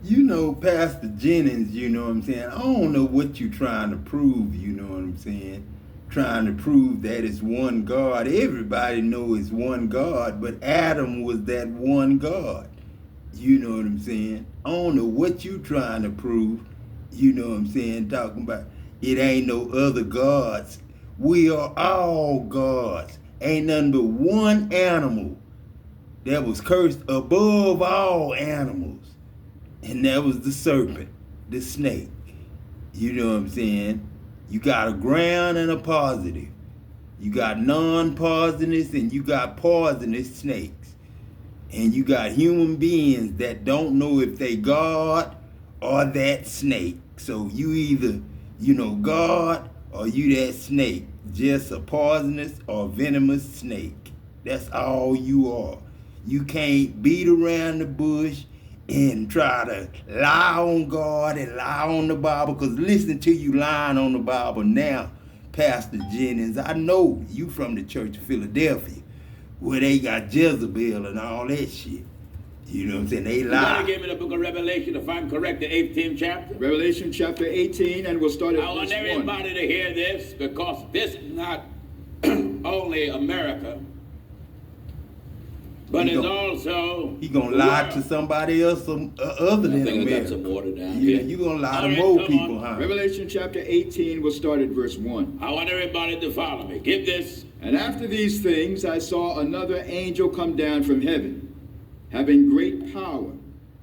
You know, Pastor Jennings, you know what I'm saying? I don't know what you're trying to prove, you know what I'm saying? Trying to prove that it's one God. Everybody know it's one God, but Adam was that one God. You know what I'm saying? I don't know what you trying to prove. You know what I'm saying? Talking about it ain't no other gods. We are all gods. Ain't nothing but one animal that was cursed above all animals. And that was the serpent, the snake. You know what I'm saying? You got a ground and a positive. You got non-poisonous and you got poisonous snakes. And you got human beings that don't know if they God or that snake. So you either, God or you that snake. Just a poisonous or venomous snake. That's all you are. You can't beat around the bush and try to lie on God and lie on the Bible. Because listen to you lying on the Bible now, Pastor Jennings. I know you from the Church of Philadelphia, where they got Jezebel and all that shit. You know what I'm saying? They lie. You gotta give me the book of Revelation, if I'm correct, the 18th chapter. Revelation chapter 18, and we'll start at verse 1. I want everybody to hear this, because this is not only America, but it's also... He gonna lie to somebody else other than America. I got some water down Yeah, here. you gonna lie to more people, huh? Revelation chapter 18, we'll start at verse 1. I want everybody to follow me. Give this. And after these things, I saw another angel come down from heaven, having great power,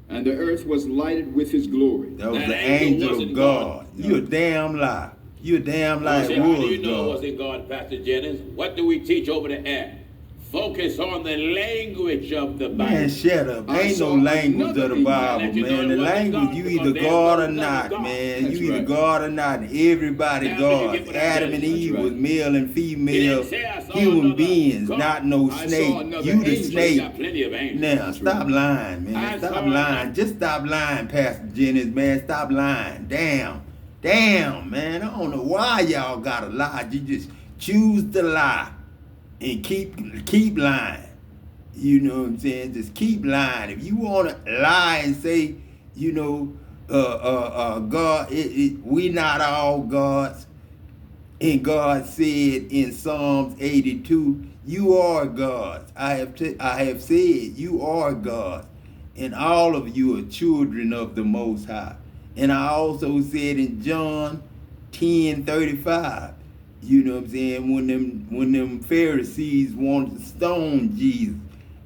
and the earth was lighted with his glory. That was the angel of God. You a damn lie. You a damn lie. How do you know it wasn't God, Pastor Jennings? What do we teach over the air? Focus on the language of the Bible. Man, shut up. Ain't no language of the Bible, man. The language, you either God or not, man. You either God or not. Everybody God. Adam and Eve was male and female human beings, not no snake. You the snake. Now, stop lying, man. Stop lying. Just stop lying, Pastor Jennings, man. Stop lying. Damn, man. I don't know why y'all gotta lie. You just choose to lie. And keep lying. You know what I'm saying? Just keep lying. If you want to lie and say, God, we not all gods. And God said in Psalms 82, you are gods. I have said you are gods. And all of you are children of the Most High. And I also said in John 10:35, you know what I'm saying, when them Pharisees wanted to stone Jesus,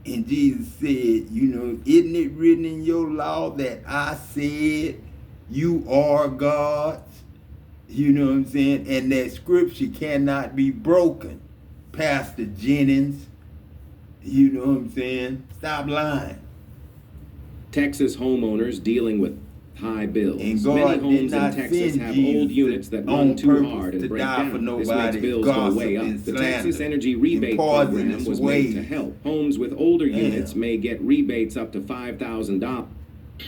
and Jesus said, isn't it written in your law that I said you are gods? You know what I'm saying? And that scripture cannot be broken, Pastor Jennings. You know what I'm saying? Stop lying. Texas homeowners dealing with high bills. And God Many homes did not in Texas send have Jesus old units that on run too purpose hard and to break die for down. This makes nobody, bills go gossip way up. and The slander Texas Energy and Rebate Program poisonous was made to ways. help. Homes with older Damn. units may get rebates up to $5,000.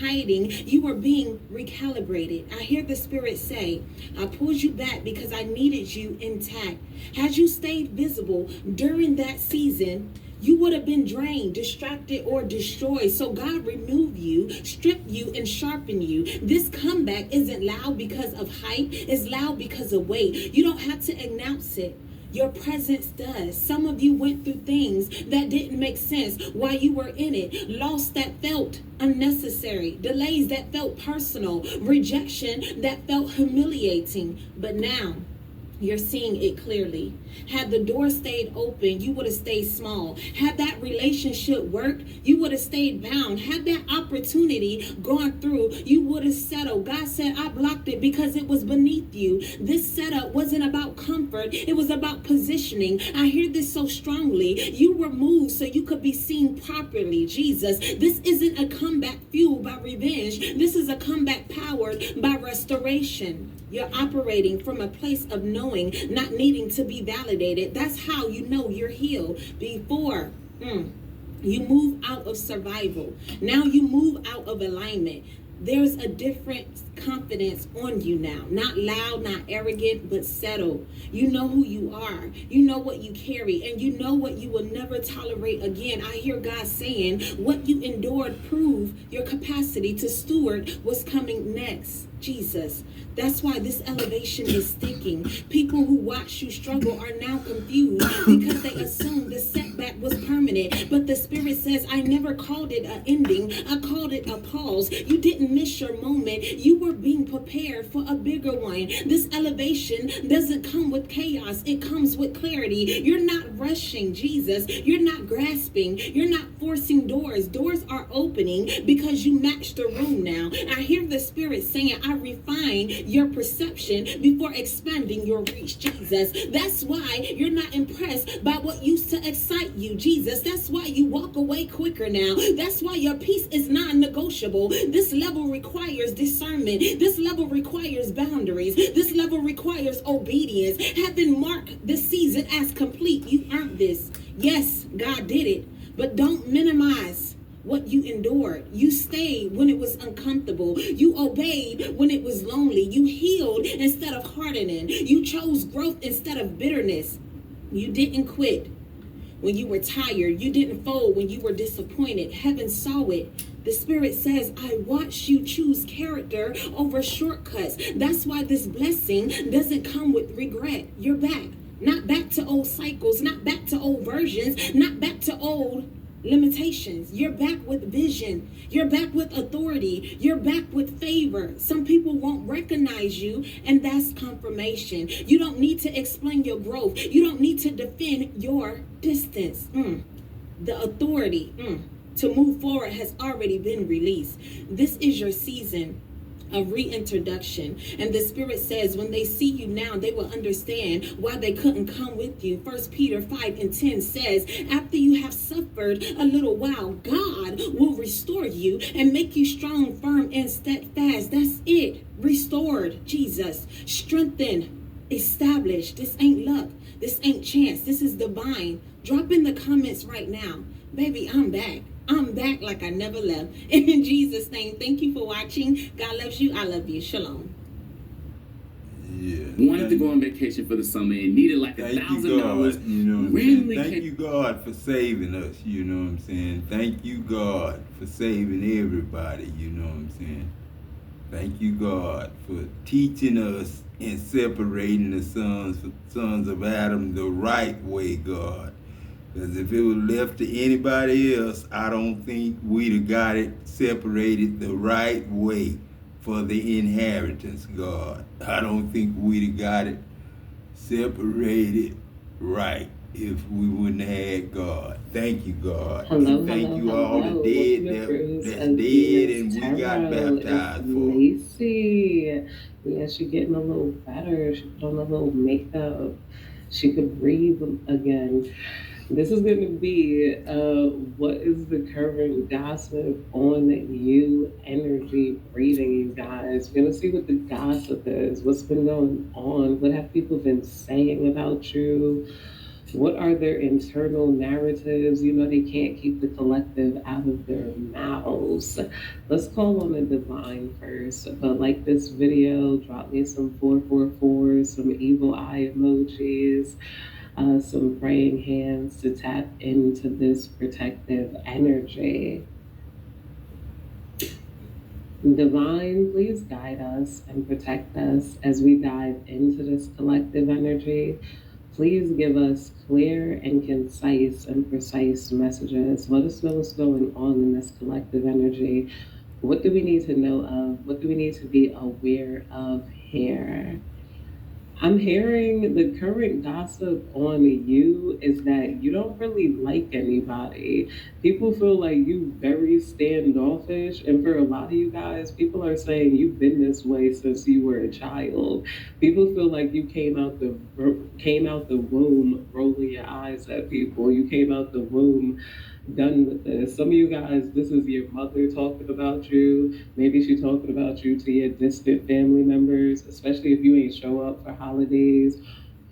Hiding, you were being recalibrated. I hear the Spirit say, I pulled you back because I needed you intact. Had you stayed visible during that season, you would have been drained, distracted, or destroyed. So God removed you, stripped you, and sharpened you. This comeback isn't loud because of hype. It's loud because of weight. You don't have to announce it. Your presence does. Some of you went through things that didn't make sense while you were in it. Loss that felt unnecessary. Delays that felt personal. Rejection that felt humiliating. But now, you're seeing it clearly. Had the door stayed open, you would have stayed small. Had that relationship worked, you would have stayed bound. Had that opportunity gone through, you would have settled. God said, I blocked it because it was beneath you. This setup wasn't about comfort. It was about positioning. I hear this so strongly. You were moved so you could be seen properly. Jesus, this isn't a comeback fueled by revenge. This is a comeback powered by restoration. You're operating from a place of knowing, not needing to be validated. That's how you know you're healed. Before, you move out of survival. Now you move out of alignment. There's a different confidence on you now. Not loud, not arrogant, but settled. You know who you are. You know what you carry, and you know what you will never tolerate again. I hear God saying, what you endured prove your capacity to steward what's coming next. Jesus. That's why this elevation is sticking. People who watch you struggle are now confused because they assume the setback was permanent. But the Spirit says, I never called it an ending. I called it a pause. You didn't miss your moment. You were being prepared for a bigger one. This elevation doesn't come with chaos. It comes with clarity. You're not rushing, Jesus. You're not grasping. You're not forcing doors. Doors are opening because you match the room now. I hear the Spirit saying, I refine your perception before expanding your reach, Jesus. That's why you're not impressed by what used to excite you, Jesus. That's why you walk away quicker now. That's why your peace is non-negotiable. This level requires discernment. This level requires boundaries. This level requires obedience. Heaven marked this season as complete. You earned this. Yes, God did it. But don't minimize what you endured. You stayed when it was uncomfortable. You obeyed when it was lonely. You healed instead of hardening. You chose growth instead of bitterness. You didn't quit when you were tired. You didn't fold when you were disappointed. Heaven saw it. The Spirit says, I watch you choose character over shortcuts. That's why this blessing doesn't come with regret. You're back. Not back to old cycles, not back to old versions, not back to old limitations. You're back with vision. You're back with authority. You're back with favor. Some people won't recognize you, and that's confirmation. You don't need to explain your growth. You don't need to defend your distance. The authority to move forward has already been released. This is your season of reintroduction, and the Spirit says when they see you now, they will understand why they couldn't come with you. 1 Peter 5:10 says, after you have suffered a little while, God will restore you and make you strong, firm, and steadfast. That's it. Restored, Jesus. Strengthened, established. This ain't luck. This ain't chance. This is divine. Drop in the comments right now, baby, I'm back. I'm back like I never left. In Jesus' name, thank you for watching. God loves you. I love you. Shalom. Yeah. Wanted to go on vacation for the summer and needed like $1,000. You know what I'm Randomly saying? Thank you, God, for saving us. You know what I'm saying? Thank you, God, for saving everybody. You know what I'm saying? Thank you, God, for teaching us and separating the sons of Adam the right way, God. Because if it was left to anybody else, I don't think we'd have got it separated the right way for the inheritance, God. I don't think we'd have got it separated right if we wouldn't have had God. Thank you, God. Hello, and thank hello, you all hello. the dead Welcome to that's Cruise dead of and we Venus got Tarot. baptized It's for. Lacey. Yeah, she's getting a little better. She put on a little makeup. She could breathe again. This is going to be what is the current gossip on you energy reading, you guys. We're going to see what the gossip is, what's been going on, what have people been saying about you, what are their internal narratives. You know, they can't keep the collective out of their mouths. Let's call on the divine first. But like this video, drop me some 444s, some evil eye emojis. Some praying hands to tap into this protective energy. Divine, please guide us and protect us as we dive into this collective energy. Please give us clear and concise and precise messages. Let us know what's going on in this collective energy. What do we need to know of? What do we need to be aware of here? I'm hearing the current gossip on you is that you don't really like anybody. People feel like you very standoffish, and for a lot of you guys, people are saying you've been this way since you were a child. People feel like you came out the womb rolling your eyes at people. You came out the womb done with this. Some of you guys, this is your mother talking about you. Maybe she's talking about you to your distant family members, especially if you ain't show up for holidays.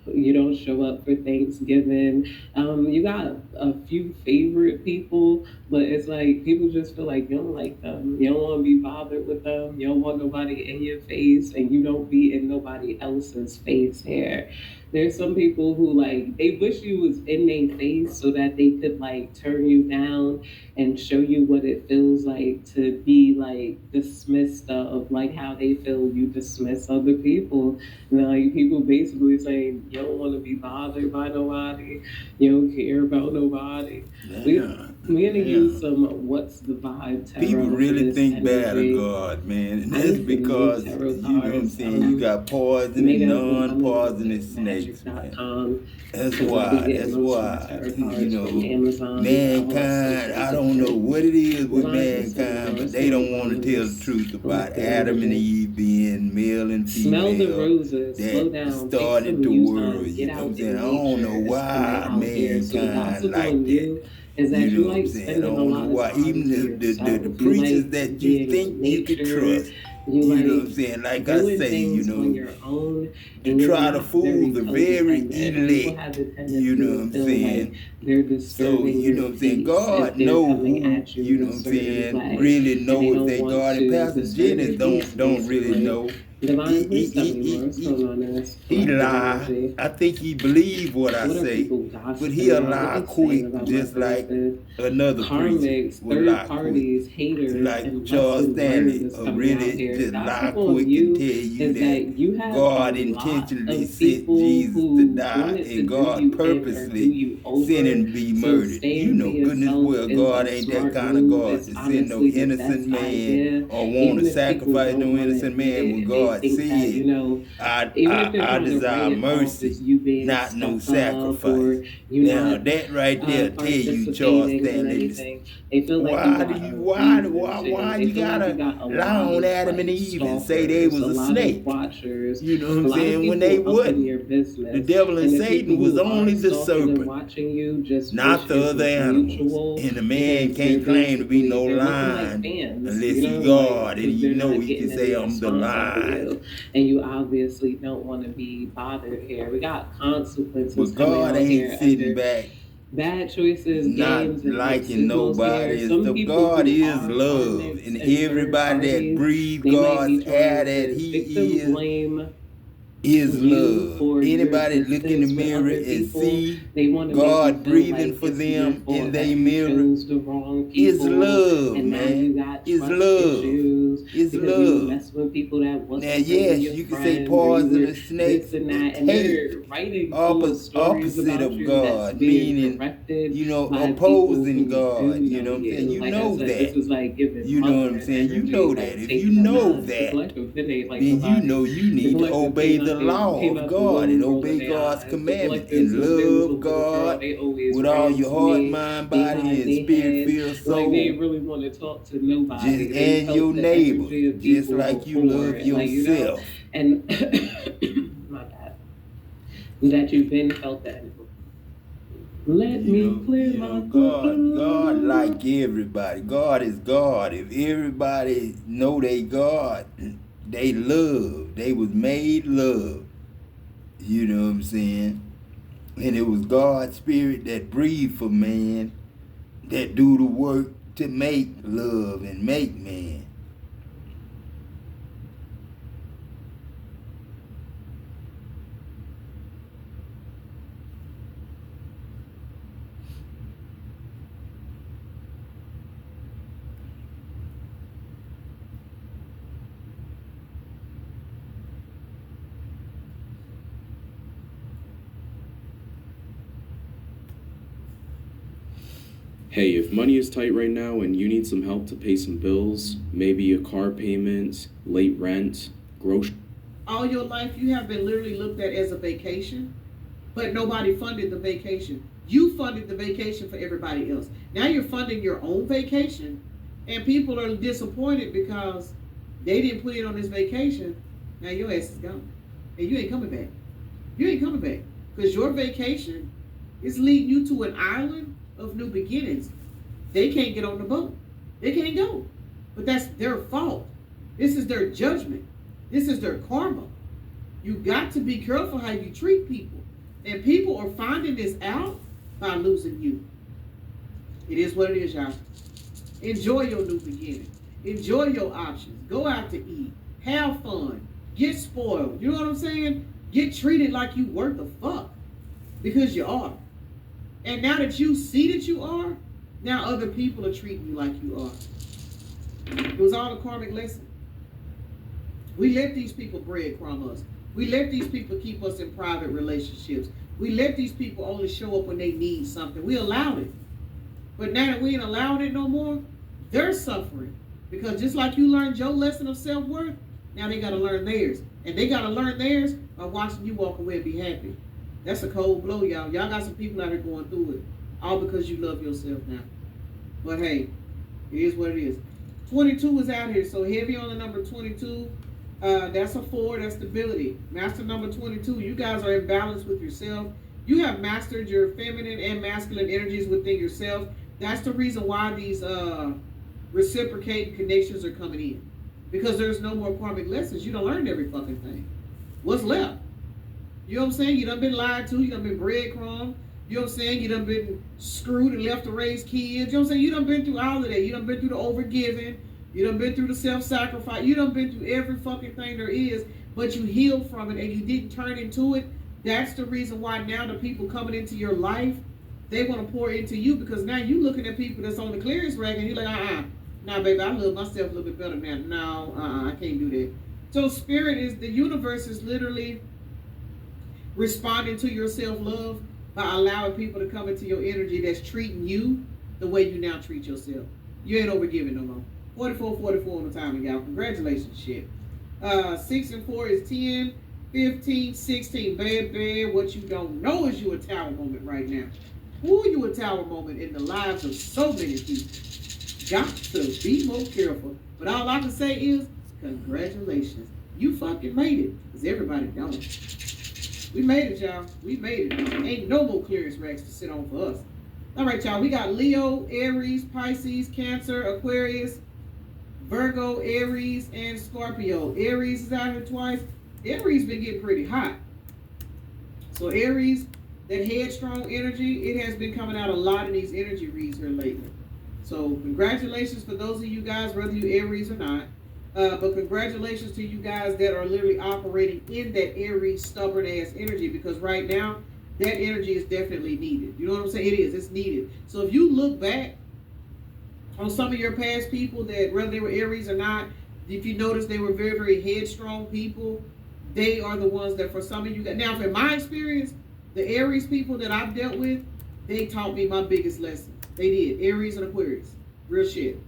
you don't show up for Thanksgiving. You got a few favorite people, but it's like people just feel like you don't like them. You don't want to be bothered with them. You don't want nobody in your face, and you don't be in nobody else's face here. There's some people who like they wish you was in their face so that they could like turn you down and show you what it feels like to be like dismissed of, like how they feel you dismiss other people. Like people basically saying you don't want to be bothered by nobody, you don't care about nobody. We're gonna use some what's the vibe tarot. People really think bad of God, man, and that's because you know what I'm saying. You got poisonous, non-poisonous snakes, man. That's why. You know, mankind. I don't know what it is with mankind, but they don't want to tell the truth about Adam and Eve being male and female. Smell the roses. Slow down. Started the world. You know what I'm saying? I don't know why mankind like that. Is that you know what I'm saying? I don't know why. Even the preachers that you think you can trust. You know what I'm saying? Like I say, you know, to try to fool the very elect. You know what I'm saying? So, you know what I'm saying? God knows, you know what I'm saying, really knows that God, and Pastor Jennings don't really know. He lie. I think he believe what I say, but he'll lie quick, just like another preacher would lie quick. Like Charles Stanley, really just lie quick and tell you that God intentionally sent Jesus to die, and God purposely sent him to be murdered. You know, goodness well, God ain't that kind of God to send no innocent man or want to sacrifice no innocent man when God said, I desire mercy, not no sacrifice. Now that right there tell you, Charles Stanley, why you gotta lie on Adam and Eve and say they was a snake? You know what I'm saying? When they wouldn't. The devil and Satan was only the serpent, not the other animals. And the man can't claim to be no lion unless he's God, and you know he can say I'm the lion. And you obviously don't want to be bothered here. We got consequences. But God ain't sitting back, bad choices, not games, liking nobody. God is love, and everybody that breathes God's air that He is love. Anybody look in the mirror and see God breathing for them in their mirror is love, man. It's love. It's love. Now, yes, you can say poisonous snakes hate, opposite of God, meaning, you know, opposing God. You know what I'm saying? You know that. You know what I'm saying? You know that. If you know that, then you know you need to obey the law of God and obey God's commandments and love God with all your heart, mind, body, and spirit, feel, soul. They really want to talk to nobody. And your neighbor, just like you love yourself. And my God, that you've been felt that. Let me clear my God like everybody. God is God. If everybody know they God, they love. They was made love. You know what I'm saying? And it was God's spirit that breathed for man, that do the work to make love and make man. Hey, if money is tight right now and you need some help to pay some bills, maybe a car payment, late rent, grocery. All your life you have been literally looked at as a vacation, but nobody funded the vacation. You funded the vacation for everybody else. Now you're funding your own vacation, and people are disappointed because they didn't put it on this vacation. Now your ass is gone, and you ain't coming back. You ain't coming back because your vacation is leading you to an island of new beginnings. They can't get on the boat. They can't go. But that's their fault. This is their judgment. This is their karma. You got to be careful how you treat people. And people are finding this out by losing you. It is what it is, y'all. Enjoy your new beginning. Enjoy your options. Go out to eat. Have fun. Get spoiled. You know what I'm saying? Get treated like you worth the fuck. Because you are. And now that you see that you are, now other people are treating you like you are. It was all a karmic lesson. We let these people breadcrumb us. We let these people keep us in private relationships. We let these people only show up when they need something. We allowed it. But now that we ain't allowing it no more, they're suffering. Because just like you learned your lesson of self-worth, now they got to learn theirs. And they got to learn theirs by watching you walk away and be happy. That's a cold blow, y'all. Y'all got some people out here going through it. All because you love yourself now. But hey, it is what it is. 22 is out here. So heavy on the number 22. That's a 4. That's stability. Master number 22. You guys are in balance with yourself. You have mastered your feminine and masculine energies within yourself. That's the reason why these reciprocating connections are coming in. Because there's no more karmic lessons. You done learned every fucking thing. What's left? You know what I'm saying? You done been lied to. You done been breadcrumbed. You know what I'm saying? You done been screwed and left to raise kids. You know what I'm saying? You done been through all of that. You done been through the overgiving. You done been through the self-sacrifice. You done been through every fucking thing there is. But you healed from it and you didn't turn into it. That's the reason why now the people coming into your life, they want to pour into you, because now you looking at people that's on the clearance rack and you're like, nah, baby, I love myself a little bit better now. No, I can't do that. So spirit is, the universe is literally responding to your self-love by allowing people to come into your energy that's treating you the way you now treat yourself. You ain't overgiving no more. 44 on the timing, y'all. Congratulations, shit. 6 and 4 is 10, 15, 16. Baby, what you don't know is you a tower moment right now. Ooh, you a tower moment in the lives of so many people. Got to be more careful. But all I can say is, congratulations. You fucking made it. Because everybody don't. We made it, y'all. We made it. Ain't no more clearance racks to sit on for us. All right, y'all. We got Leo, Aries, Pisces, Cancer, Aquarius, Virgo, Aries, and Scorpio. Aries is out here twice. Aries been getting pretty hot. So Aries, that headstrong energy, it has been coming out a lot in these energy reads here lately. So congratulations for those of you guys, whether you Aries or not. But congratulations to you guys that are literally operating in that Aries stubborn ass energy, because right now that energy is definitely needed. You know what I'm saying? It is. It's needed. So if you look back on some of your past people, that whether they were Aries or not, if you notice they were very, very headstrong people, they are the ones that for some of you guys. Now, from my experience, the Aries people that I've dealt with, they taught me my biggest lesson. They did. Aries and Aquarius. Real shit.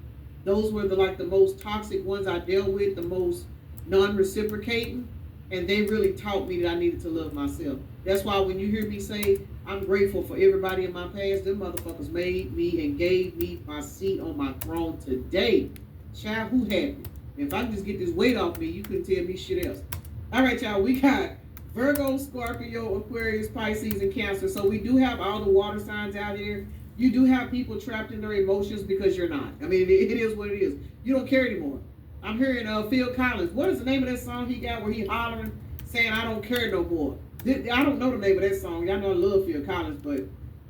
Those were the most toxic ones I dealt with, the most non-reciprocating, and they really taught me that I needed to love myself. That's why when you hear me say, I'm grateful for everybody in my past, them motherfuckers made me and gave me my seat on my throne today. Child, who happy? If I can just get this weight off me, you couldn't tell me shit else. All right, y'all, we got Virgo, Scorpio, Aquarius, Pisces, and Cancer. So we do have all the water signs out here. You do have people trapped in their emotions because you're not. I mean, it is what it is. You don't care anymore. I'm hearing Phil Collins. What is the name of that song he got where he hollering, saying, I don't care no more? I don't know the name of that song. Y'all know I love Phil Collins, but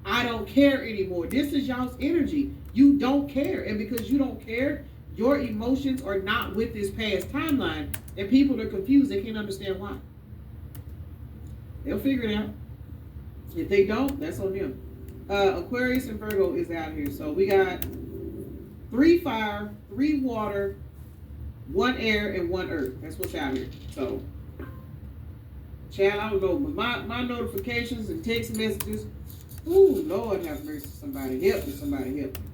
I don't care anymore. This is y'all's energy. You don't care. And because you don't care, your emotions are not with this past timeline. And people are confused. They can't understand why. They'll figure it out. If they don't, that's on them. Aquarius and Virgo is out here. So we got 3 fire, 3 water, 1 air, and 1 earth. That's what's out here. So, child, I don't know. But my notifications and text messages, ooh, Lord have mercy. Somebody help me. Somebody help me.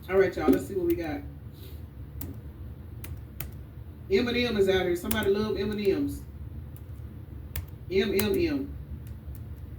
All right, y'all. Let's see what we got. M&M is out here. Somebody love M&Ms. M.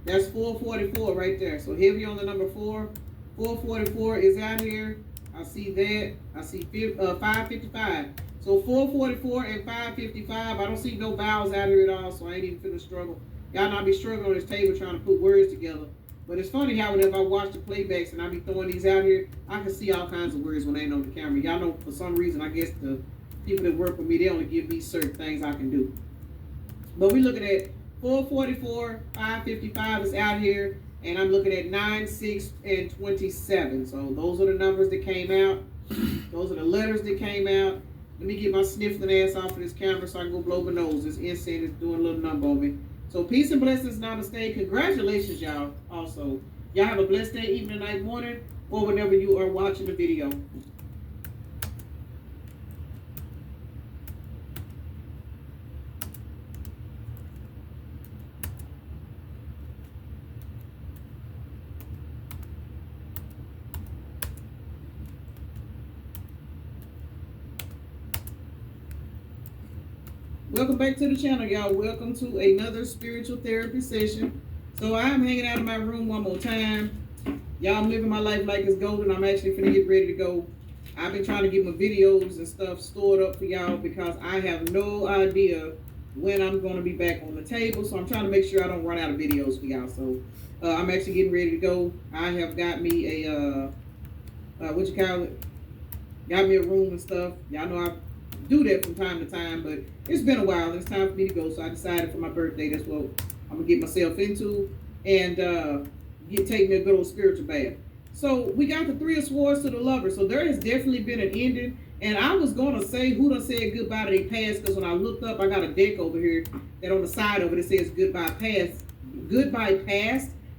That's 444 right there. So heavy on the number 4. 444 is out here. I see that. I see 555. So 444 and 555. I don't see no vowels out here at all, so I ain't even finna struggle. Y'all not be struggling on this table trying to put words together. But it's funny how whenever I watch the playbacks and I be throwing these out here, I can see all kinds of words when they ain't on the camera. Y'all know for some reason, I guess the people that work with me, they only give me certain things I can do. But we looking at 444, 555 is out here, and I'm looking at 9, 6, and 27. So those are the numbers that came out. Those are the letters that came out. Let me get my sniffling ass off of this camera so I can go blow my nose. This incense is doing a little number on me. So peace and blessings, namaste. Congratulations, y'all. Also, y'all have a blessed day, evening, night, morning, or whenever you are watching the video. Welcome back to the channel, y'all. Welcome to another spiritual therapy session. So I'm hanging out in my room one more time. Y'all, I'm living my life like it's golden. I'm actually finna get ready to go. I've been trying to get my videos and stuff stored up for y'all because I have no idea when I'm going to be back on the table. So I'm trying to make sure I don't run out of videos for y'all. So I'm actually getting ready to go. I have got me a, what you call it? Got me a room and stuff. Y'all know I do that from time to time, but it's been a while. It's time for me to go. So I decided for my birthday, that's what I'm going to get myself into and take me a good old spiritual bath. So we got the Three of Swords to the Lover. So there has definitely been an ending. And I was going to say who done said goodbye to their past, because when I looked up, I got a deck over here that on the side of it, it says goodbye past,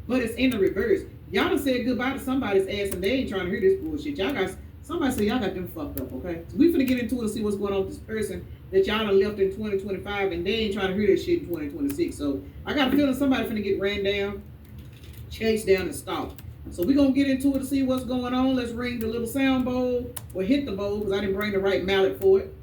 but it's in the reverse. Y'all done said goodbye to somebody's ass and they ain't trying to hear this bullshit. Y'all got, somebody say y'all got them fucked up, okay? So we finna get into it and see what's going on with this person that y'all done left in 2025 and they ain't trying to hear this shit in 2026. So I got a feeling somebody finna get ran down, chased down, and stalked. So we're going to get into it to see what's going on. Let's ring the little sound bowl, or hit the bowl, because I didn't bring the right mallet for it.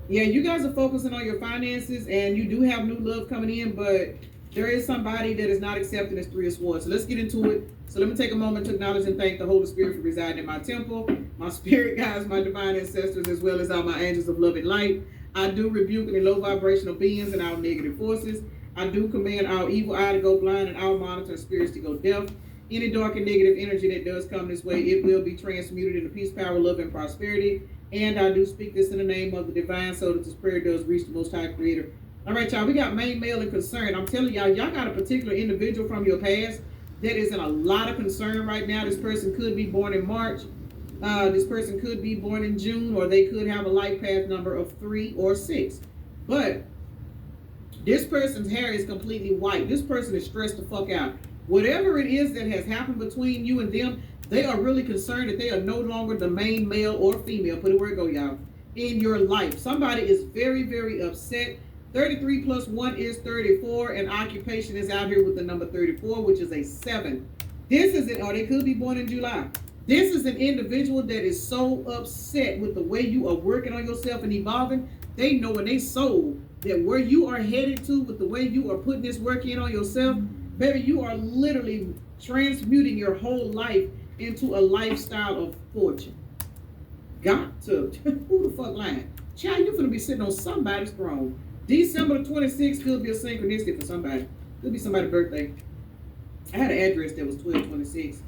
Yeah, you guys are focusing on your finances, and you do have new love coming in, but there is somebody that is not accepting this Three of Swords. So let's get into it. So let me take a moment to acknowledge and thank the Holy Spirit for residing in my temple, my spirit guides, my divine ancestors, as well as all my angels of love and light. I do rebuke any low vibrational beings and our negative forces. I do command our evil eye to go blind and our monitoring spirits to go deaf. Any dark and negative energy that does come this way, it will be transmuted into peace, power, love, and prosperity. And I do speak this in the name of the divine, so that this prayer does reach the Most High Creator. All right, y'all, we got main, male, and concern. I'm telling y'all, y'all got a particular individual from your past that is in a lot of concern right now. This person could be born in March. This person could be born in June, or they could have a life path number of 3 or 6. But this person's hair is completely white. This person is stressed the fuck out. Whatever it is that has happened between you and them, they are really concerned that they are no longer the main male or female, put it where it go, y'all, in your life. Somebody is very, very upset. 33 plus 1 is 34, and occupation is out here with the number 34, which is a 7. This is it, or they could be born in July. This is an individual that is so upset with the way you are working on yourself and evolving. They know in their soul that where you are headed to with the way you are putting this work in on yourself, baby, you are literally transmuting your whole life into a lifestyle of fortune. Got to. Who the fuck lying? Child, you're gonna be sitting on somebody's throne. December 26th could be a synchronicity for somebody. Could be somebody's birthday. I had an address that was 1226.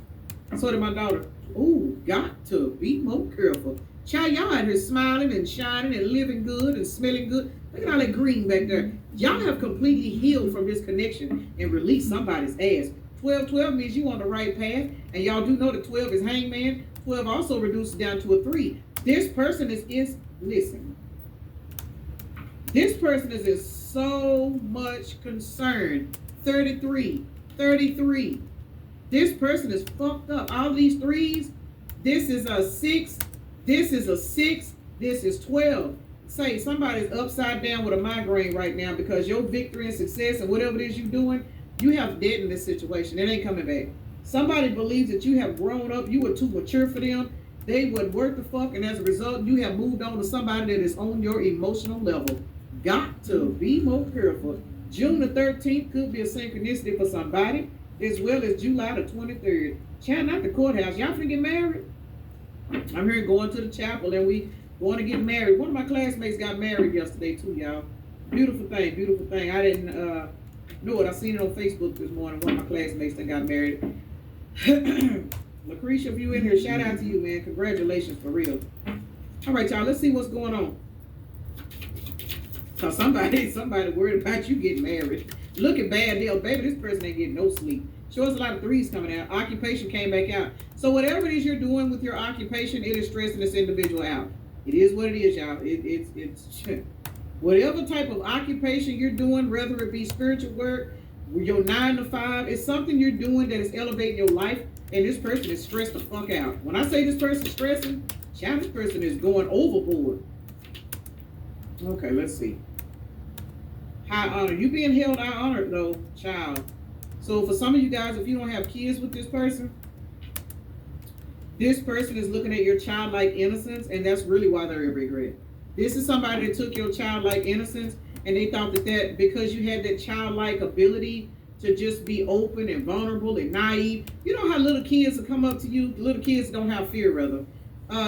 So did my daughter. Ooh, got to be more careful. Child, y'all out here smiling and shining and living good and smelling good. Look at all that green back there. Y'all have completely healed from this connection and released somebody's ass. 12-12 means you on the right path. And y'all do know that 12 is hangman. 12 also reduces down to a 3. This person is listen. This person is in so much concern. 33. This person is fucked up. All these 3s, this is a 6. This is a 6. This is 12. Say somebody's upside down with a migraine right now because your victory and success and whatever it is you're doing, you have debt in this situation. It ain't coming back. Somebody believes that you have grown up. You were too mature for them. They would work the fuck, and as a result, you have moved on to somebody that is on your emotional level. Got to be more careful. June the 13th could be a synchronicity for somebody, as well as July the 23rd. Child, not the courthouse. Y'all finna get married? I'm here going to the chapel, and we going to get married. One of my classmates got married yesterday too, y'all. Beautiful thing, beautiful thing. I didn't know it. I seen it on Facebook this morning. One of my classmates that got married. Lucretia, if you in here, shout out to you, man. Congratulations, for real. All right, y'all, let's see what's going on. Cause somebody worried about you getting married. Looking bad deal, baby, this person ain't getting no sleep. Shows a lot of threes coming out. Occupation came back out. So whatever it is you're doing with your occupation, it is stressing this individual out. It is what it is, y'all. It's whatever type of occupation you're doing, whether it be spiritual work, your 9 to 5, it's something you're doing that is elevating your life, and this person is stressed the fuck out. When I say this person is stressing, child, this person is going overboard. Okay, let's see. High honor. You being held high honor though, child. So for some of you guys, if you don't have kids with this person is looking at your childlike innocence, and that's really why they're in regret. This is somebody that took your childlike innocence, and they thought that because you had that childlike ability to just be open and vulnerable and naive. You know how little kids will come up to you, little kids don't have fear, rather.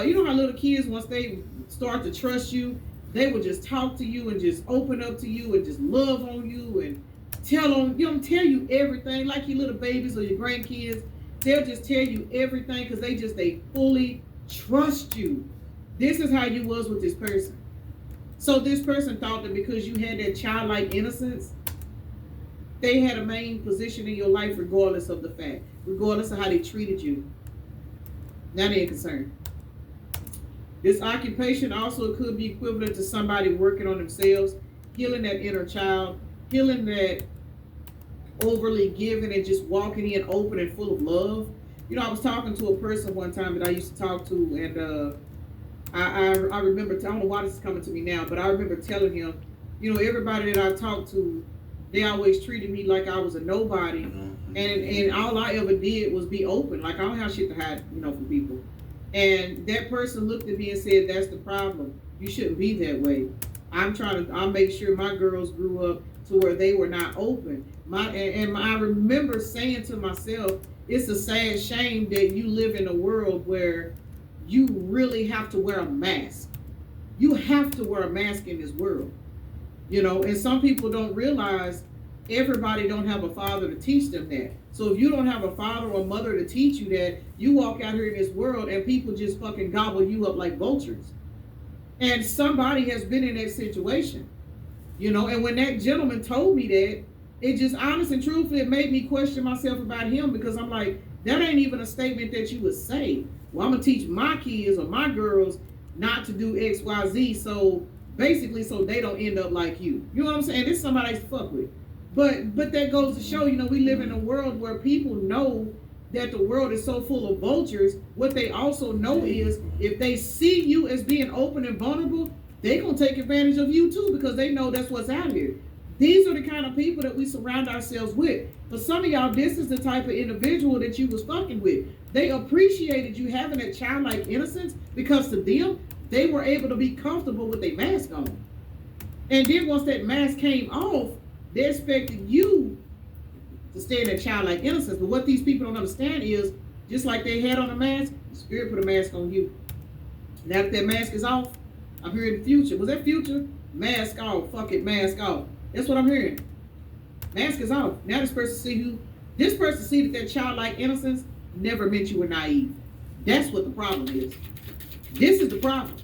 You know how little kids, once they start to trust you, they will just talk to you and just open up to you and just love on you and tell you everything, like your little babies or your grandkids. They'll just tell you everything because they fully trust you. This is how you was with this person. So this person thought that because you had that childlike innocence, they had a main position in your life regardless of the fact, regardless of how they treated you. Now they ain't concerned. This occupation also could be equivalent to somebody working on themselves, healing that inner child, healing that overly giving and just walking in open and full of love. You know, I was talking to a person one time that I used to talk to, and I remember, I don't know why this is coming to me now, but I remember telling him, you know, everybody that I talked to, they always treated me like I was a nobody, and all I ever did was be open. Like, I don't have shit to hide, you know, from people. And that person looked at me and said, that's the problem. You shouldn't be that way. I'll make sure my girls grew up to where they were not open. I remember saying to myself, it's a sad shame that you live in a world where you really have to wear a mask. You have to wear a mask in this world. You know, and some people don't realize everybody don't have a father to teach them that. So if you don't have a father or mother to teach you that, you walk out here in this world and people just fucking gobble you up like vultures. And somebody has been in that situation, you know, and when that gentleman told me that, it just, honest and truthfully, it made me question myself about him, because I'm like, that ain't even a statement that you would say. Well, I'm gonna teach my kids or my girls not to do X, Y, Z, so basically so they don't end up like you. You know what I'm saying? This is somebody I used to fuck with. But that goes to show, you know, we live in a world where people know that the world is so full of vultures. What they also know is if they see you as being open and vulnerable, they're going to take advantage of you too, because they know that's what's out here. These are the kind of people that we surround ourselves with. For some of y'all, this is the type of individual that you was fucking with. They appreciated you having that childlike innocence, because to them, they were able to be comfortable with their mask on. And then once that mask came off, they expected you to stay in that childlike innocence. But what these people don't understand is, just like they had on a mask, the Spirit put a mask on you. Now that mask is off, I'm hearing the future. Was that future? Mask off. Fuck it, mask off. That's what I'm hearing. Mask is off. Now this person see that childlike innocence never meant you were naive. That's what the problem is. This is the problem.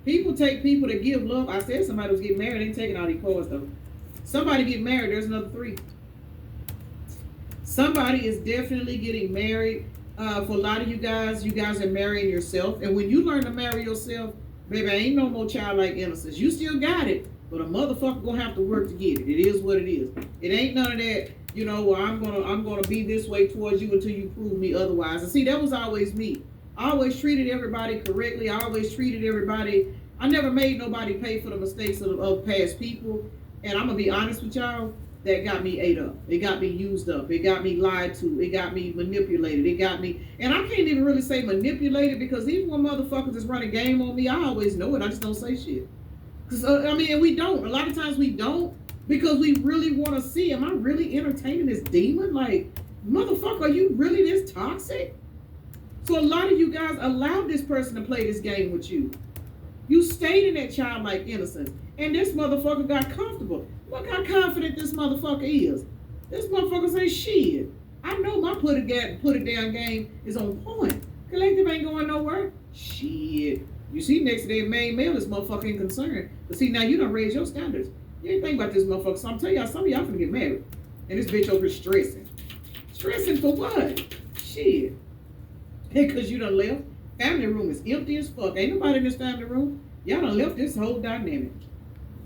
People take people that give love. I said somebody was getting married. They ain't taking all these cards though. Somebody get married, there's another 3. Somebody is definitely getting married. For a lot of you guys are marrying yourself. And when you learn to marry yourself, baby, ain't no more childlike innocence. You still got it, but a motherfucker gonna have to work to get it. It is what it is. It ain't none of that, you know, well, I'm gonna be this way towards you until you prove me otherwise. And see, that was always me. I always treated everybody correctly. I always treated everybody. I never made nobody pay for the mistakes of past people. And I'm going to be honest with y'all, that got me ate up. It got me used up. It got me lied to. It got me manipulated. It got me, and I can't even really say manipulated, because even when motherfuckers is running game on me, I always know it. I just don't say shit. Because, and we don't. A lot of times we don't, because we really want to see, am I really entertaining this demon? Like, motherfucker, are you really this toxic? So a lot of you guys allowed this person to play this game with you. You stayed in that childlike innocence. And this motherfucker got comfortable. Look how confident this motherfucker is. This motherfucker say, shit, I know my put it down game is on point. Collective ain't going nowhere. Shit. You see, next to that main male, this motherfucker ain't concerned. But see, now you done raise your standards. You ain't think about this motherfucker. So I'm telling y'all, some of y'all finna get married. And this bitch over here stressing. Stressing for what? Shit. Because you done left. Family room is empty as fuck. Ain't nobody in this family room. Y'all done left this whole dynamic.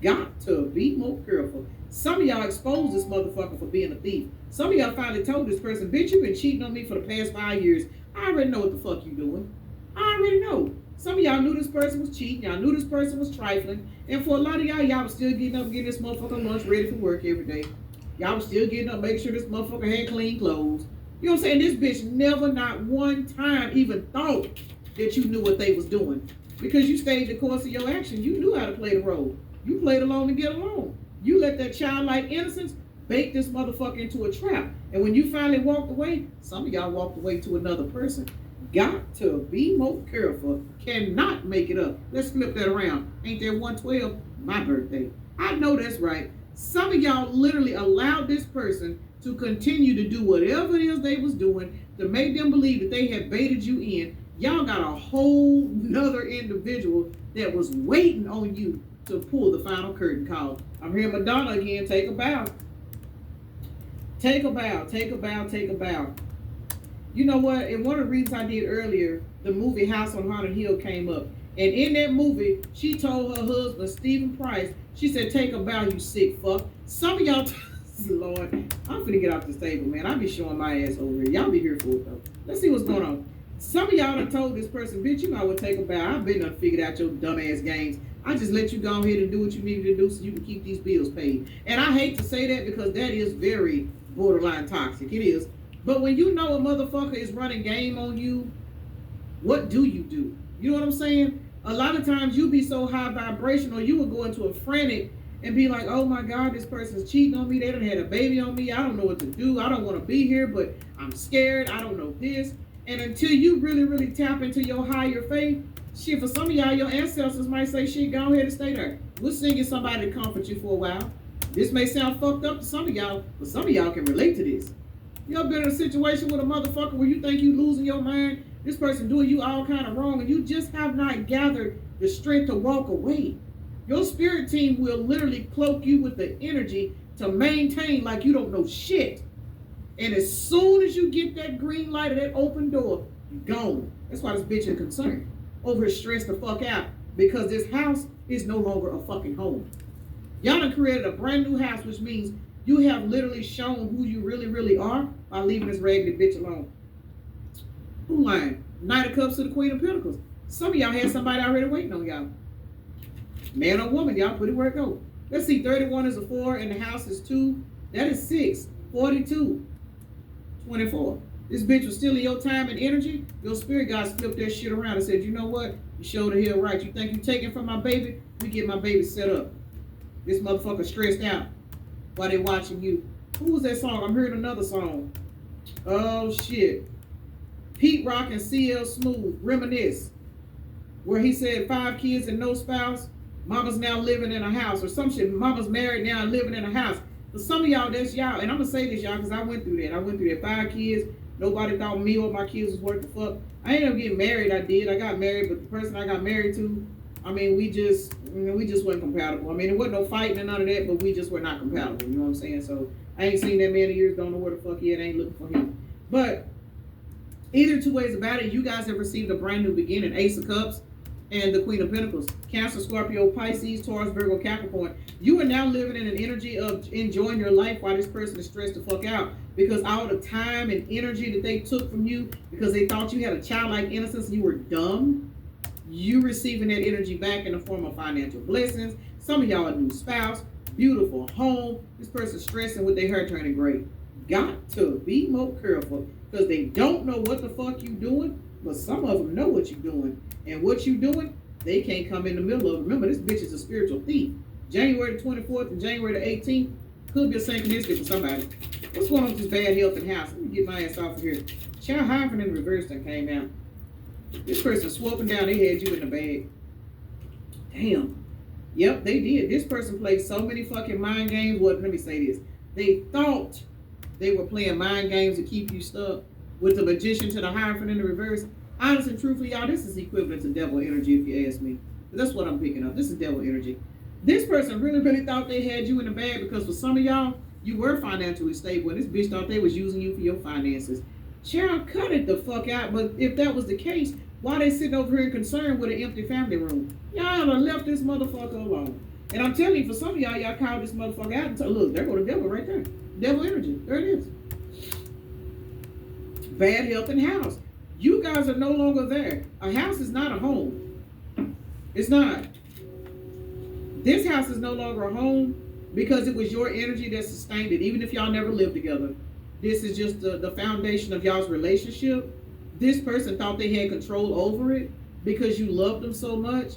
Got to be more careful. Some of y'all exposed this motherfucker for being a thief. Some of y'all finally told this person, bitch, you been cheating on me for the past 5 years. I already know what the fuck you doing. I already know. Some of y'all knew this person was cheating. Y'all knew this person was trifling. And for a lot of y'all was still getting up, getting this motherfucker lunch ready for work every day. Y'all was still getting up, make sure this motherfucker had clean clothes. You know what I'm saying? This bitch never, not one time, even thought that you knew what they was doing. Because you stayed the course of your action. You knew how to play the role. You played along to get along. You let that childlike innocence bait this motherfucker into a trap. And when you finally walked away, some of y'all walked away to another person. Got to be more careful. Cannot make it up. Let's flip that around. Ain't that 112? My birthday. I know that's right. Some of y'all literally allowed this person to continue to do whatever it is they was doing to make them believe that they had baited you in. Y'all got a whole nother individual that was waiting on you to pull the final curtain call. I'm hearing Madonna again. Take a bow. Take a bow. Take a bow. Take a bow. You know what? And one of the reasons I did earlier, the movie House on Haunted Hill came up. And in that movie, she told her husband, Stephen Price, she said, take a bow, you sick fuck. Some of y'all, Lord, I'm finna get off this table, man. I'll be showing my ass over here. Y'all be here for it, though. Let's see what's going on. Some of y'all done told this person, bitch, you know what, take a bow. I've been done figured out your dumbass games. I just let you go ahead and do what you needed to do so you can keep these bills paid. And I hate to say that because that is very borderline toxic. It is. But when you know a motherfucker is running game on you, what do? You know what I'm saying? A lot of times you be so high vibrational, you would go into a frantic and be like, oh my God, this person's cheating on me. They done had a baby on me. I don't know what to do. I don't want to be here, but I'm scared. I don't know this. And until you really, really tap into your higher faith, shit, for some of y'all, your ancestors might say, shit, go ahead and stay there. We'll send you somebody to comfort you for a while. This may sound fucked up to some of y'all, but some of y'all can relate to this. You ever been in a situation with a motherfucker where you think you losing your mind? This person doing you all kind of wrong and you just have not gathered the strength to walk away. Your spirit team will literally cloak you with the energy to maintain like you don't know shit. And as soon as you get that green light or that open door, you're gone. That's why this bitch is concerned. Over here stressed the fuck out because this house is no longer a fucking home. Y'all done created a brand new house, which means you have literally shown who you really, really are by leaving this raggedy bitch alone. Who lying? Knight of Cups to the Queen of Pentacles. Some of y'all had somebody already waiting on y'all. Man or woman, y'all put it where it go. Let's see, 31 is a 4 and the house is 2. That is 6. 42. 24. This bitch was stealing your time and energy. Your spirit guys flipped that shit around and said, you know what? You showed the hell right. You think you taking from my baby? We get my baby set up. This motherfucker stressed out while they watching you. Who was that song? I'm hearing another song. Oh shit. Pete Rock and CL Smooth, Reminisce. Where he said 5 kids and no spouse. Mama's now living in a house. Or some shit. Mama's married now and living in a house. For some of y'all, that's y'all. And I'm going to say this, y'all, because I went through that. I went through that. 5 kids. Nobody thought me or my kids was worth the fuck. I ended up getting married. I did. I got married. But the person I got married to, I mean, we just weren't compatible. I mean, it wasn't no fighting and none of that, but we just were not compatible. You know what I'm saying? So I ain't seen that man in years. Don't know where the fuck he at. Ain't looking for him. But either two ways about it, you guys have received a brand new beginning. Ace of Cups and the Queen of Pentacles. Cancer, Scorpio, Pisces, Taurus, Virgo, Capricorn. You are now living in an energy of enjoying your life while this person is stressed the fuck out. Because all the time and energy that they took from you because they thought you had a childlike innocence and you were dumb, you receiving that energy back in the form of financial blessings. Some of y'all a new spouse, beautiful home. This person's stressing with their hair turning gray. Got to be more careful because they don't know what the fuck you doing, but some of them know what you're doing. And what you doing, they can't come in the middle of it. Remember, this bitch is a spiritual thief. January the 24th and January the 18th could be a synchronistic for somebody. What's going on with this bad health in the house? Let me get my ass off of here. Child hyphen in reverse that came out. This person swooping down, they had you in the bag. Damn. Yep, they did. This person played so many fucking mind games. Well, let me say this. They thought they were playing mind games to keep you stuck with the magician to the hyphen in the reverse. Honestly and truthfully, y'all, this is equivalent to devil energy if you ask me. That's what I'm picking up. This is devil energy. This person really, really thought they had you in the bag because for some of y'all, you were financially stable and this bitch thought they was using you for your finances. Child, cut it the fuck out. But if that was the case, why they sitting over here concerned with an empty family room? Y'all have left this motherfucker alone. And I'm telling you, for some of y'all, y'all called this motherfucker out and said, look, there go the devil right there. Devil energy. There it is. Bad health and house. You guys are no longer there. A house is not a home. It's not. This house is no longer a home because it was your energy that sustained it, even if y'all never lived together. This is just the foundation of y'all's relationship. This person thought they had control over it because you loved them so much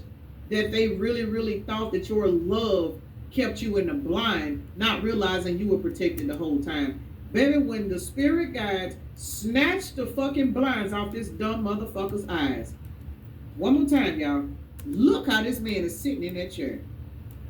that they really, really thought that your love kept you in the blind, not realizing you were protected the whole time. Baby, when the spirit guides snatched the fucking blinds off this dumb motherfucker's eyes. One more time, y'all. Look how this man is sitting in that chair.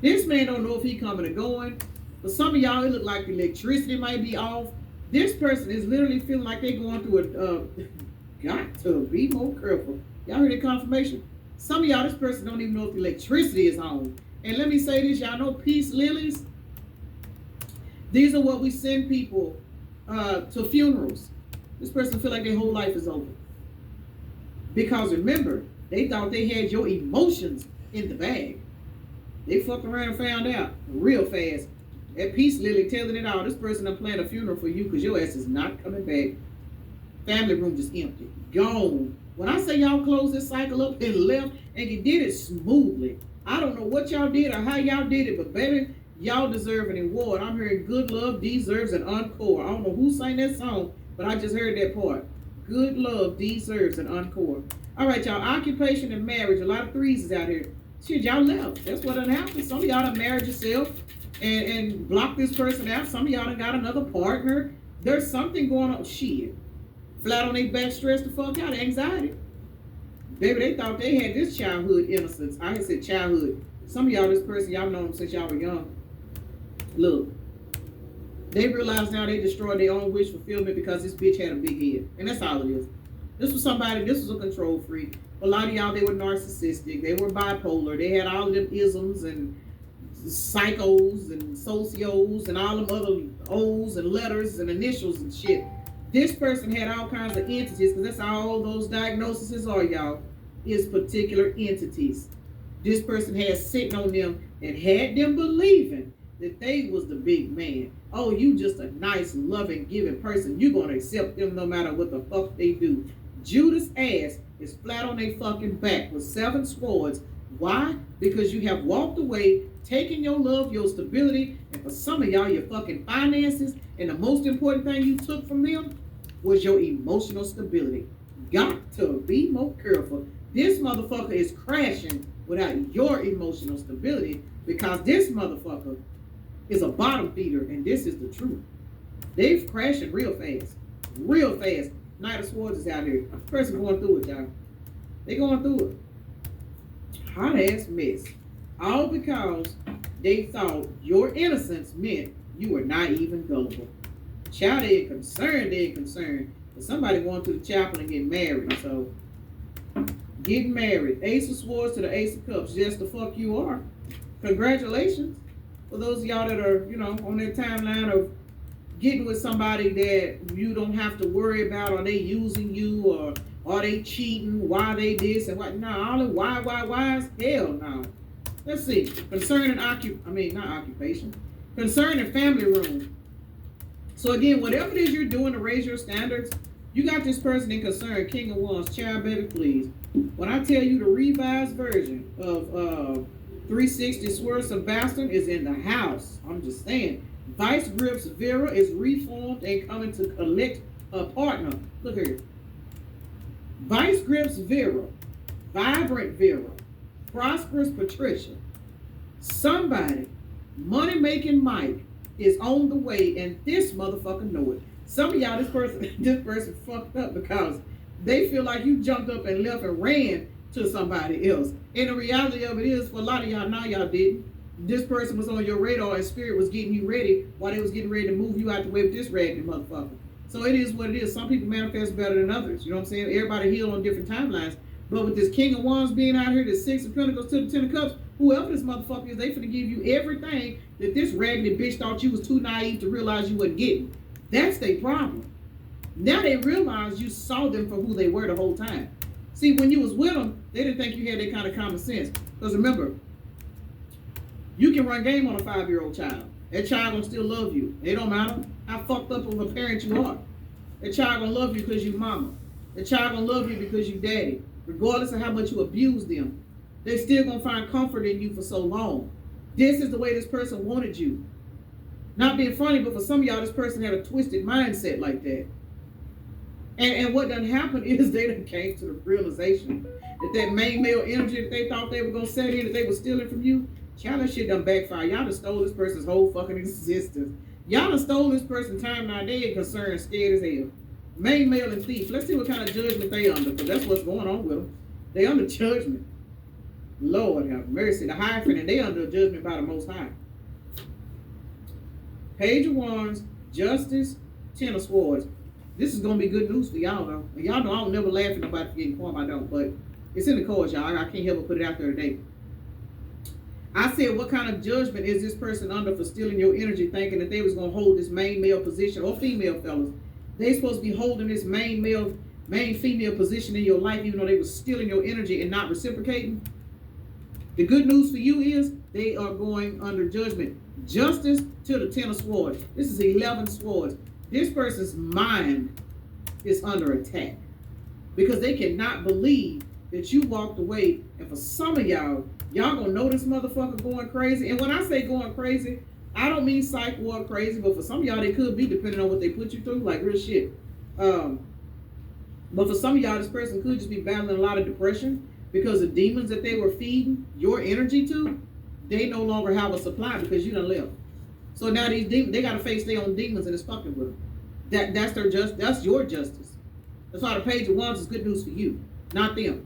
This man don't know if he coming or going. For some of y'all, it look like the electricity might be off. This person is literally feeling like they're going through a, got to be more careful. Y'all heard the confirmation? Some of y'all, this person don't even know if the electricity is on. And let me say this, y'all know peace lilies? These are what we send people to funerals. This person feel like their whole life is over. Because remember, they thought they had your emotions in the bag. They fucked around and found out real fast. That peace lily telling it all. This person done planned a funeral for you because your ass is not coming back. Family room just empty. Gone. When I say y'all close this cycle up and left, and you did it smoothly. I don't know what y'all did or how y'all did it, but baby, y'all deserve an award. I'm hearing Good Love deserves an encore. I don't know who sang that song, but I just heard that part. Good Love deserves an encore. All right, y'all. Occupation and marriage. A lot of threes is out here. Shit, y'all left. That's what done happened. Some of y'all done married yourself and blocked this person out. Some of y'all done got another partner. There's something going on. Shit. Flat on their back, stressed the fuck out, anxiety. Baby, they thought they had this childhood innocence. I said childhood. Some of y'all, this person, y'all known them since y'all were young. Look. They realize now they destroyed their own wish fulfillment because this bitch had a big head. And that's all it is. This was a control freak. A lot of y'all, they were narcissistic. They were bipolar. They had all of them isms and psychos and socios and all them other O's and letters and initials and shit. This person had all kinds of entities, because that's all those diagnoses are, y'all, is particular entities. This person had sitting on them and had them believing that they was the big man. Oh, you just a nice, loving, giving person. You're going to accept them no matter what the fuck they do. Judas' ass is flat on their fucking back with 7 swords. Why? Because you have walked away, taking your love, your stability, and for some of y'all, your fucking finances, and the most important thing you took from them was your emotional stability. Got to be more careful. This motherfucker is crashing without your emotional stability because this motherfucker is a bottom feeder, and this is the truth. They've crashing real fast. Real fast. Knight of Swords is out here. A person going through it, y'all. They going through it. Hot ass mess. All because they thought your innocence meant you were naive and gullible. Child, they ain't concerned. But somebody going to the chapel and get married. So, getting married. Ace of Swords to the Ace of Cups. Yes, the fuck you are. Congratulations. For those of y'all that are, on their timeline of getting with somebody that you don't have to worry about, are they using you or are they cheating, why they this and what. No, all the why's hell no. Let's see. Concerning concerning family room. So again, whatever it is you're doing to raise your standards, you got this person in concern, King of Wands, child baby, please. When I tell you the revised version of 360 Swerves of Bastard is in the house, I'm just saying. Vice Grips Vera is reformed and coming to collect a partner. Look here. Vice Grips Vera, Vibrant Vera, Prosperous Patricia. Somebody, money-making Mike, is on the way, and this motherfucker know it. Some of y'all, this person fucked up because they feel like you jumped up and left and ran to somebody else. And the reality of it is, for a lot of y'all, now y'all didn't. This person was on your radar and spirit was getting you ready while they was getting ready to move you out the way with this raggedy motherfucker. So it is what it is. Some people manifest better than others. You know what I'm saying? Everybody heal on different timelines. But with this King of Wands being out here, the Six of Pentacles to the Ten of Cups, whoever this motherfucker is, they finna give you everything that this raggedy bitch thought you was too naive to realize you wasn't getting. That's their problem. Now they realize you saw them for who they were the whole time. See, when you was with them, they didn't think you had that kind of common sense. Because remember, you can run game on a 5-year-old child. That child gonna still love you. It don't matter how fucked up of a parent you are. That child gonna love you because you mama. That child gonna love you because you daddy. Regardless of how much you abuse them, they still gonna find comfort in you for so long. This is the way this person wanted you. Not being funny, but for some of y'all, this person had a twisted mindset like that. And what done happened is they done came to the realization that main male energy that they thought they were gonna set in, that they were stealing from you, child, that shit done backfired. Y'all done stole this person's whole fucking existence. Y'all done stole this person's time. Now they ain't concerned, scared as hell. Main male and thief. Let's see what kind of judgment they under, because that's what's going on with them. They under judgment. Lord have mercy. The Hierophant, and they under judgment by the Most High. Page of Wands, Justice, Ten of Swords. This is gonna be good news for y'all though. And y'all know I don't never laugh at nobody for getting calm. I don't, but it's in the cards, y'all. I can't help but put it out there today. I said, what kind of judgment is this person under for stealing your energy, thinking that they was gonna hold this main male position, or female fellas? They supposed to be holding this main female position in your life, even though they was stealing your energy and not reciprocating. The good news for you is they are going under judgment. Justice to the Ten of Swords. This is 11 swords. This person's mind is under attack because they cannot believe that you walked away. And for some of y'all gonna know this motherfucker going crazy. And when I say going crazy, I don't mean psych ward crazy, but for some of y'all, they could be, depending on what they put you through, like real shit. But for some of y'all, this person could just be battling a lot of depression because the demons that they were feeding your energy to, they no longer have a supply because you done left. So now these demons, they gotta face their own demons and it's fucking with them. That's your justice. That's why the Page of Wands is good news for you, not them.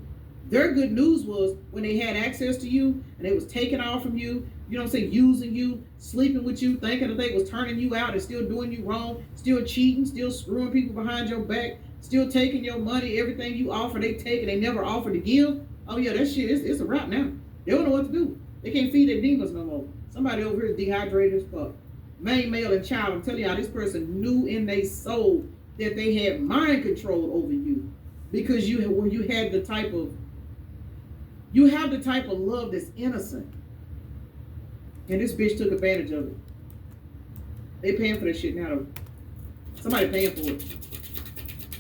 Their good news was when they had access to you and they was taking off from you, you know what I'm saying, using you, sleeping with you, thinking that they was turning you out and still doing you wrong, still cheating, still screwing people behind your back, still taking your money, everything you offer, they take and they never offer to give. Oh yeah, that shit, it's a wrap now. They don't know what to do. They can't feed their demons no more. Somebody over here is dehydrated as fuck. Main, male, and child, I'm telling y'all, this person knew in their soul that they had mind control over you because you have the type of love that's innocent. And this bitch took advantage of it. They paying for that shit now though. Somebody paying for it.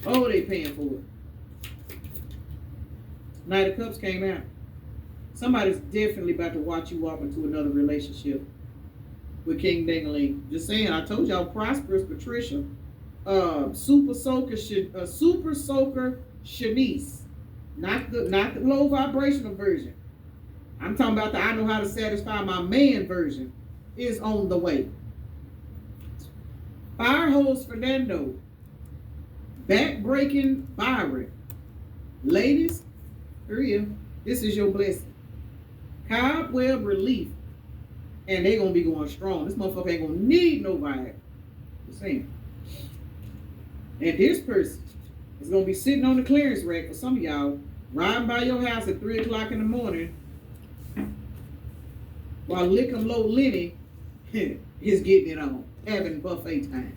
Oh, they paying for it. Knight of Cups came out. Somebody's definitely about to watch you walk into another relationship with King Ding-a-ling. Just saying, I told y'all, prosperous Patricia, super soaker Shanice, not the low vibrational version. I'm talking about the I know how to satisfy my man version is on the way. Fire hose Fernando, back-breaking Byron. Ladies, hurry up. This is your blessing. Cobweb relief. And they gonna be going strong. This motherfucker ain't gonna need nobody. Just saying. And this person is gonna be sitting on the clearance rack for some of y'all, riding by your house at 3 o'clock in the morning while Lickum Low Lenny is getting it on, having buffet time.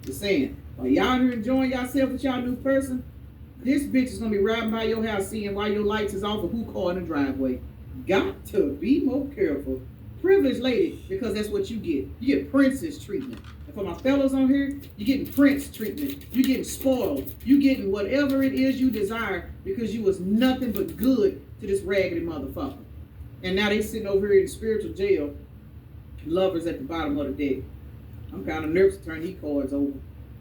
Just saying. While y'all here enjoying yourself with y'all new person, this bitch is gonna be riding by your house seeing why your lights is off or who car in the driveway. Got to be more careful. Privileged lady, because that's what you get. You get princess treatment. And for my fellas on here, you're getting prince treatment. You're getting spoiled. You're getting whatever it is you desire because you was nothing but good to this raggedy motherfucker. And now they sitting over here in spiritual jail, lovers at the bottom of the deck. I'm kind of nervous to turn these cards over.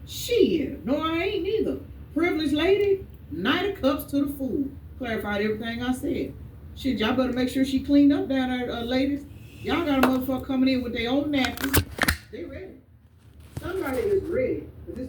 Shit, no I ain't neither. Privileged lady, Knight of Cups to the fool. Clarified everything I said. Shit, y'all better make sure she cleaned up down there, ladies. Y'all got a motherfucker coming in with their own napkins. They ready. Somebody is ready for this.